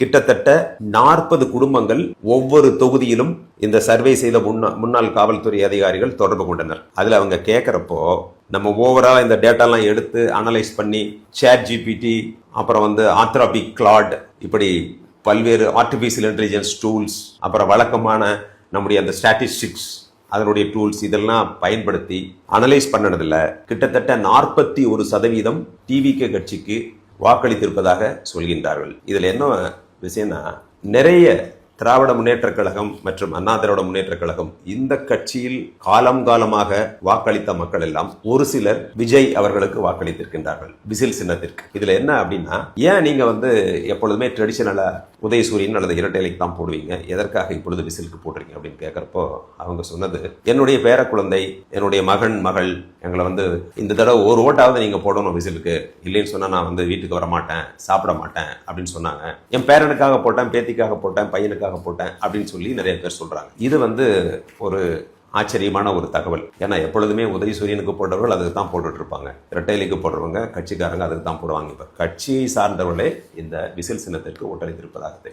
கிட்டத்தட்ட 40 குடும்பங்கள் ஒவ்வொரு தொகுதியிலும் இந்த சர்வே செய்த முன்னாள் காவல்துறை அதிகாரிகள் தொடர்பு கொண்டனர். அதுல அவங்க கேட்கிறப்போ நம்ம ஓவரால் இந்த டேட்டாலாம் எடுத்து அனலைஸ் பண்ணி ChatGPT, அப்புறம் ஆந்த்ரோபிக் கிளாட், இப்படி பல்வேறு ஆர்டிஃபிஷியல் இன்டெலிஜென்ஸ் டூல்ஸ், அப்புறம் வழக்கமான நம்முடைய அந்த ஸ்டாட்டிஸ்டிக்ஸ் அதனுடைய டூல்ஸ் இதெல்லாம் பயன்படுத்தி அனலைஸ் பண்ணதில்ல கிட்டத்தட்ட 41% டிவிகே கட்சிக்கு வாக்களித்திருப்பதாக சொல்கின்றார்கள். இதுல என்ன விஷயம்னா, நிறைய திராவிட முன்னேற்ற கழகம் மற்றும் அண்ணா திராவிட முன்னேற்ற கழகம் இந்த கட்சியில் காலமாக வாக்களித்த மக்கள் எல்லாம் ஒரு சிலர் விஜய் அவர்களுக்கு வாக்களித்திருக்கின்றார்கள், விசில் சின்னத்திற்கு. இதுல என்ன அப்படின்னா, ஏன் நீங்க எப்பொழுதுமே ட்ரெடிஷனலா உதயசூரியன் அல்லது இரட்டைலைக்கு தான் போடுவீங்க, எதற்காக இப்பொழுது விசிலுக்கு போடுறீங்க அப்படின்னு கேட்கறப்போ அவங்க சொன்னது, என்னுடைய பேர குழந்தை, என்னுடைய மகன் மகள் எங்களை இந்த தடவை ஒரு ஓட்டாவது நீங்க போடணும் விசிலுக்கு, இல்லைன்னு சொன்னா நான் வீட்டுக்கு வர மாட்டேன், சாப்பிட மாட்டேன் அப்படின்னு சொன்னாங்க. என் பேரனுக்காக போட்டேன், பேத்திக்காக போட்டேன், பையனுக்காக போட்டேன் அப்படின்னு சொல்லி நிறைய பேர் சொல்றாங்க. இது ஒரு ஆச்சரியமான ஒரு தகவல். ஏன்னா எப்பொழுதுமே உதயசூரியனுக்கு போடுறவர்கள் அதுக்கு தான் போட்டுட்டு இருப்பாங்க, இரட்டைலைக்கு போடுறவங்க கட்சிக்காரங்க அதுக்கு தான் போடுவாங்க. இப்ப கட்சியை சார்ந்தவர்களே இந்த விசில் சின்னத்திற்கு ஓட்டளித்திருப்பதாக தெரியும்.